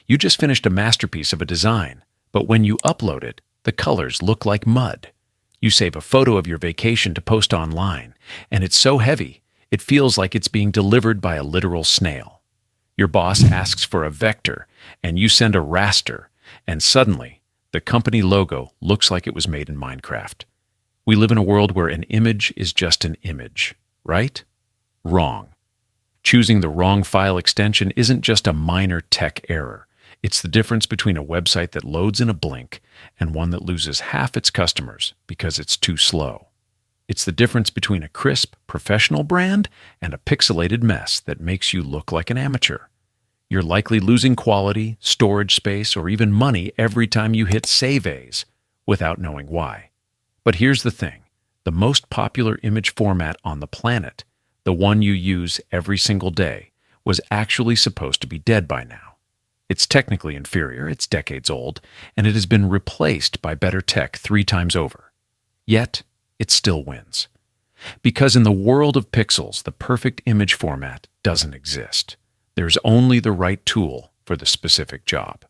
You just finished a masterpiece of a design, but when you upload it, the colors look like mud. You save a photo of your vacation to post online, and it's so heavy, it feels like it's being delivered by a literal snail. Your boss asks for a vector, and you send a raster, and suddenly, the company logo looks like it was made in Minecraft. We live in a world where an image is just an image, right? Wrong. Choosing the wrong file extension isn't just a minor tech error. It's the difference between a website that loads in a blink and one that loses half its customers because it's too slow. It's the difference between a crisp, professional brand and a pixelated mess that makes you look like an amateur. You're likely losing quality, storage space, or even money every time you hit Save As without knowing why. But here's the thing. The most popular image format on the planet, the one you use every single day, was actually supposed to be dead by now. It's technically inferior, it's decades old, and it has been replaced by better tech 3 times over. Yet, it still wins. Because in the world of pixels, the perfect image format doesn't exist. There's only the right tool for the specific job.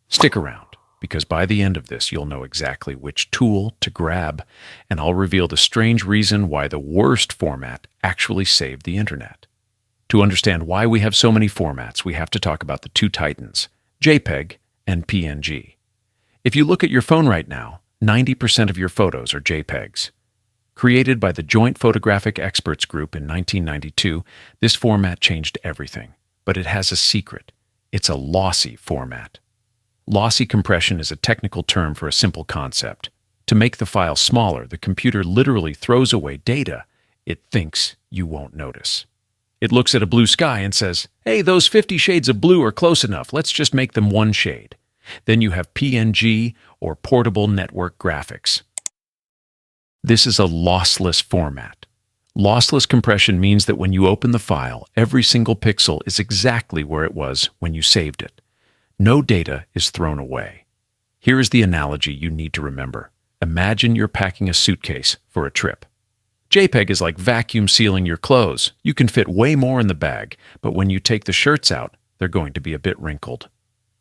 Stick around, because by the end of this, you'll know exactly which tool to grab, and I'll reveal the strange reason why the worst format actually saved the internet. To understand why we have so many formats, we have to talk about the two titans, JPEG and PNG. If you look at your phone right now, 90% of your photos are JPEGs. Created by the Joint Photographic Experts Group in 1992, this format changed everything. But it has a secret. It's a lossy format. Lossy compression is a technical term for a simple concept. To make the file smaller, the computer literally throws away data it thinks you won't notice. It looks at a blue sky and says, "Hey, those 50 shades of blue are close enough. Let's just make them one shade." Then you have PNG, or portable network graphics. This is a lossless format. Lossless compression means that when you open the file, every single pixel is exactly where it was when you saved it. No data is thrown away. Here is the analogy you need to remember. Imagine you're packing a suitcase for a trip. JPEG is like vacuum sealing your clothes. You can fit way more in the bag, but when you take the shirts out, they're going to be a bit wrinkled.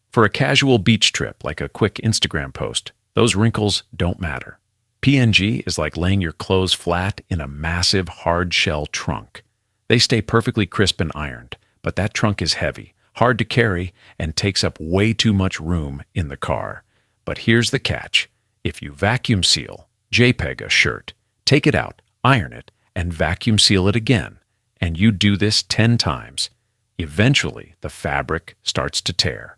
For a casual beach trip, like a quick Instagram post, those wrinkles don't matter. PNG is like laying your clothes flat in a massive hard-shell trunk. They stay perfectly crisp and ironed, but that trunk is heavy, hard to carry, and takes up way too much room in the car. But here's the catch. If you vacuum seal JPEG a shirt, take it out, iron it, and vacuum seal it again, and you do this 10 times, eventually the fabric starts to tear.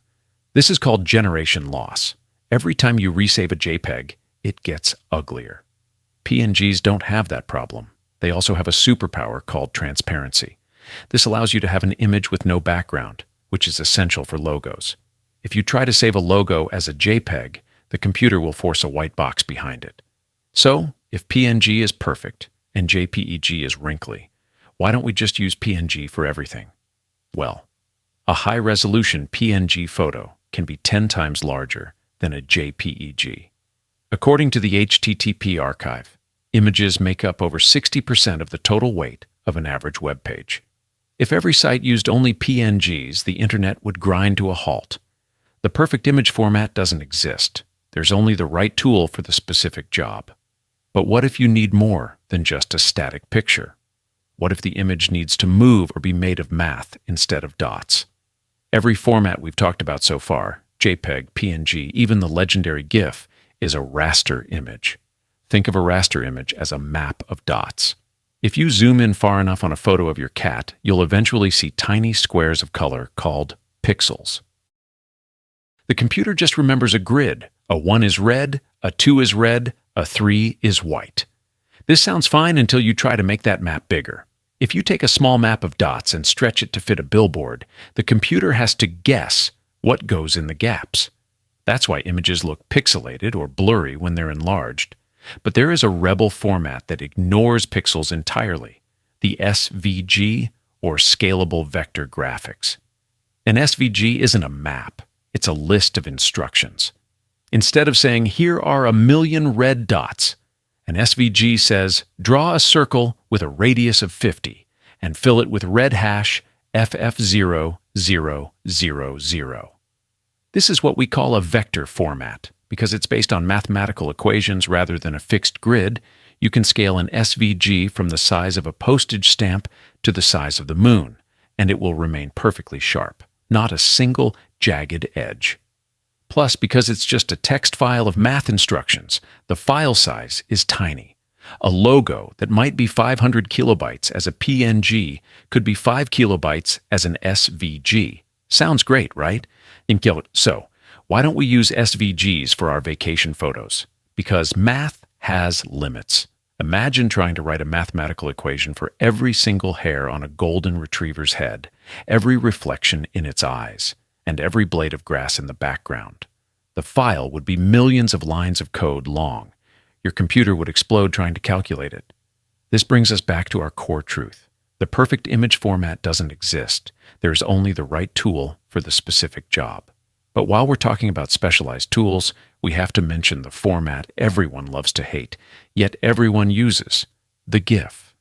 This is called generation loss. Every time you resave a JPEG, it gets uglier. PNGs don't have that problem. They also have a superpower called transparency. This allows you to have an image with no background, which is essential for logos. If you try to save a logo as a JPEG, the computer will force a white box behind it. So, if PNG is perfect and JPEG is wrinkly, why don't we just use PNG for everything? Well, a high-resolution PNG photo can be 10 times larger than a JPEG. According to the HTTP archive, images make up over 60% of the total weight of an average web page. If every site used only PNGs, the internet would grind to a halt. The perfect image format doesn't exist. There's only the right tool for the specific job. But what if you need more than just a static picture? What if the image needs to move or be made of math instead of dots? Every format we've talked about so far, JPEG, PNG, even the legendary GIF, is a raster image. Think of a raster image as a map of dots. If you zoom in far enough on a photo of your cat, you'll eventually see tiny squares of color called pixels. The computer just remembers a grid. A 1 is red, a 2 is red, a 3 is white. This sounds fine until you try to make that map bigger. If you take a small map of dots and stretch it to fit a billboard, the computer has to guess what goes in the gaps. That's why images look pixelated or blurry when they're enlarged. But there is a rebel format that ignores pixels entirely, the SVG, or Scalable Vector Graphics. An SVG isn't a map, it's a list of instructions. Instead of saying, "Here are 1,000,000 red dots," an SVG says, "Draw a circle with a radius of 50 and fill it with red hash FF0000." This is what we call a vector format. Because it's based on mathematical equations rather than a fixed grid, you can scale an SVG from the size of a postage stamp to the size of the moon, and it will remain perfectly sharp, not a single jagged edge. Plus, because it's just a text file of math instructions, the file size is tiny. A logo that might be 500 kilobytes as a PNG could be 5 kilobytes as an SVG. Sounds great, right? So, why don't we use SVGs for our vacation photos? Because math has limits. Imagine trying to write a mathematical equation for every single hair on a golden retriever's head, every reflection in its eyes, and every blade of grass in the background. The file would be millions of lines of code long. Your computer would explode trying to calculate it. This brings us back to our core truth. The perfect image format doesn't exist. There is only the right tool for the specific job. But while we're talking about specialized tools, we have to mention the format everyone loves to hate, yet everyone uses, the GIF.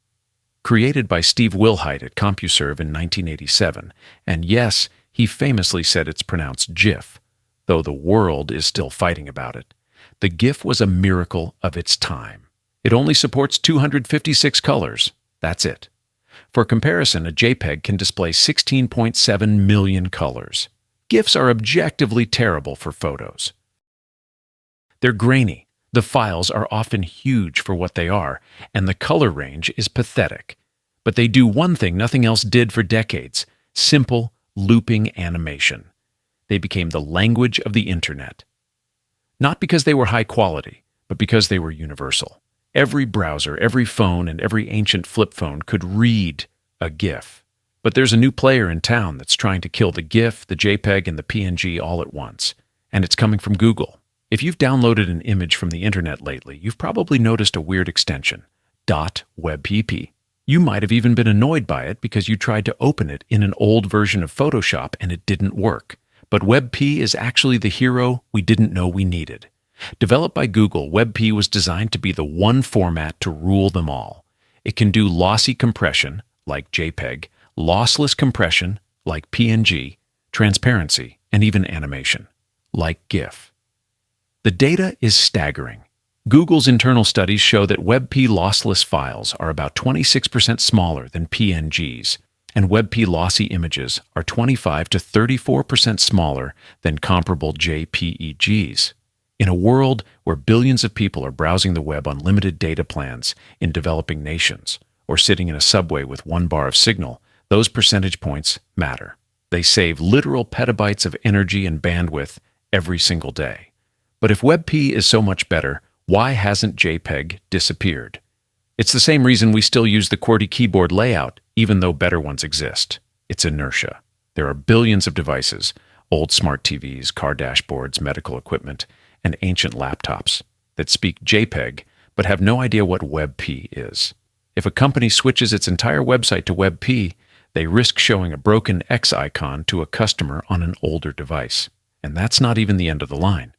Created by Steve Wilhite at CompuServe in 1987, and yes, he famously said it's pronounced GIF, though the world is still fighting about it. The GIF was a miracle of its time. It only supports 256 colors. That's it. For comparison, a JPEG can display 16.7 million colors. GIFs are objectively terrible for photos. They're grainy, the files are often huge for what they are, and the color range is pathetic. But they do one thing nothing else did for decades: simple, looping animation. They became the language of the internet. Not because they were high quality, but because they were universal. Every browser, every phone, and every ancient flip phone could read a GIF. But there's a new player in town that's trying to kill the GIF, the JPEG, and the PNG all at once. And it's coming from Google. If you've downloaded an image from the internet lately, you've probably noticed a weird extension, .webpp. You might have even been annoyed by it because you tried to open it in an old version of Photoshop and it didn't work. But WebP is actually the hero we didn't know we needed. Developed by Google, WebP was designed to be the one format to rule them all. It can do lossy compression, like JPEG, lossless compression, like PNG, transparency, and even animation, like GIF. The data is staggering. Google's internal studies show that WebP lossless files are about 26% smaller than PNGs, and WebP lossy images are 25 to 34% smaller than comparable JPEGs. In a world where billions of people are browsing the web on limited data plans in developing nations, or sitting in a subway with 1 bar of signal, those percentage points matter. They save literal petabytes of energy and bandwidth every single day. But if WebP is so much better, why hasn't JPEG disappeared? It's the same reason we still use the QWERTY keyboard layout, even though better ones exist. It's inertia. There are billions of devices, old smart TVs, car dashboards, medical equipment, and ancient laptops that speak JPEG but have no idea what WebP is. If a company switches its entire website to WebP, they risk showing a broken X icon to a customer on an older device. And that's not even the end of the line.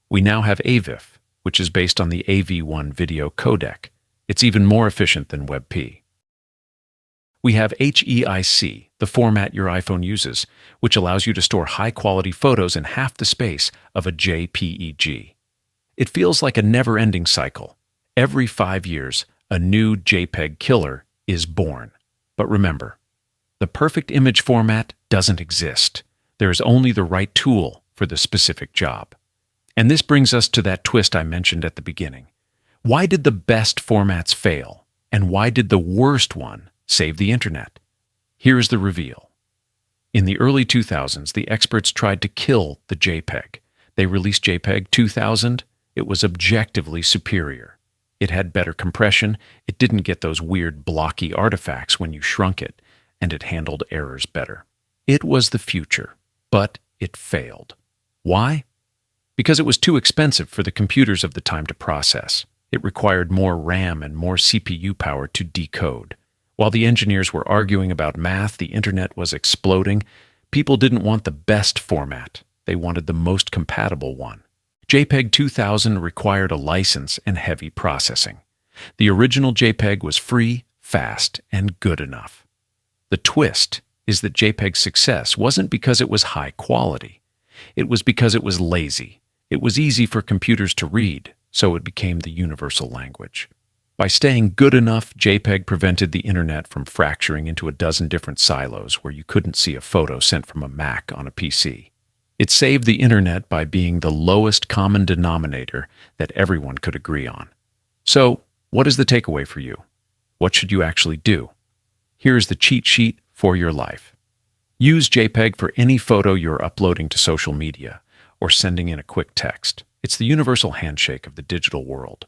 We now have AVIF, which is based on the AV1 video codec. It's even more efficient than WebP. We have HEIC, the format your iPhone uses, which allows you to store high-quality photos in half the space of a JPEG. It feels like a never-ending cycle. Every 5 years, a new JPEG killer is born. But remember, the perfect image format doesn't exist. There is only the right tool for the specific job. And this brings us to that twist I mentioned at the beginning. Why did the best formats fail? And why did the worst one save the internet? Here is the reveal. In the early 2000s, the experts tried to kill the JPEG. They released JPEG 2000. It was objectively superior. It had better compression, it didn't get those weird blocky artifacts when you shrunk it, and it handled errors better. It was the future, but it failed. Why? Because it was too expensive for the computers of the time to process. It required more RAM and more CPU power to decode. While the engineers were arguing about math, the internet was exploding. People didn't want the best format. They wanted the most compatible one. JPEG 2000 required a license and heavy processing. The original JPEG was free, fast, and good enough. The twist is that JPEG's success wasn't because it was high quality. It was because it was lazy. It was easy for computers to read, so it became the universal language. By staying good enough, JPEG prevented the internet from fracturing into a dozen different silos where you couldn't see a photo sent from a Mac on a PC. It saved the internet by being the lowest common denominator that everyone could agree on. So, what is the takeaway for you? What should you actually do? Here is the cheat sheet for your life. Use JPEG for any photo you're uploading to social media or sending in a quick text. It's the universal handshake of the digital world.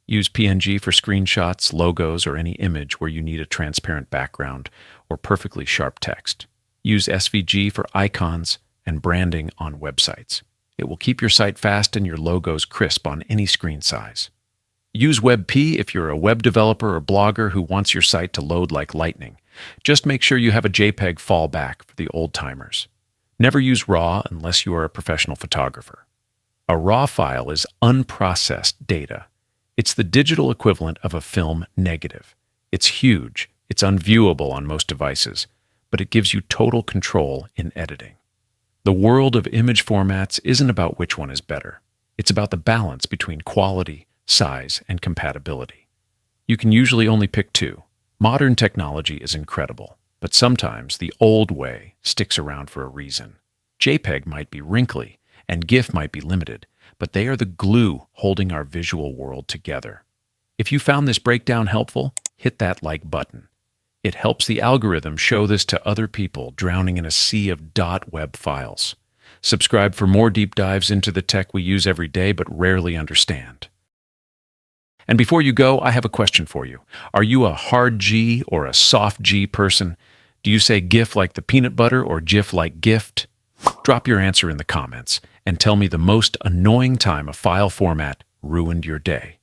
Use PNG for screenshots, logos, or any image where you need a transparent background or perfectly sharp text. Use SVG for icons and branding on websites. It will keep your site fast and your logos crisp on any screen size. Use WebP if you're a web developer or blogger who wants your site to load like lightning. Just make sure you have a JPEG fallback for the old-timers. Never use RAW unless you are a professional photographer. A RAW file is unprocessed data. It's the digital equivalent of a film negative. It's huge, it's unviewable on most devices, but it gives you total control in editing. The world of image formats isn't about which one is better. It's about the balance between quality, size, and compatibility. You can usually only pick two. Modern technology is incredible, but sometimes the old way sticks around for a reason. JPEG might be wrinkly, and GIF might be limited, but they are the glue holding our visual world together. If you found this breakdown helpful, hit that like button. It helps the algorithm show this to other people drowning in a sea of .web files. Subscribe for more deep dives into the tech we use every day but rarely understand. And before you go, I have a question for you. Are you a hard G or a soft G person? Do you say GIF like the peanut butter or GIF like gift? Drop your answer in the comments and tell me the most annoying time a file format ruined your day.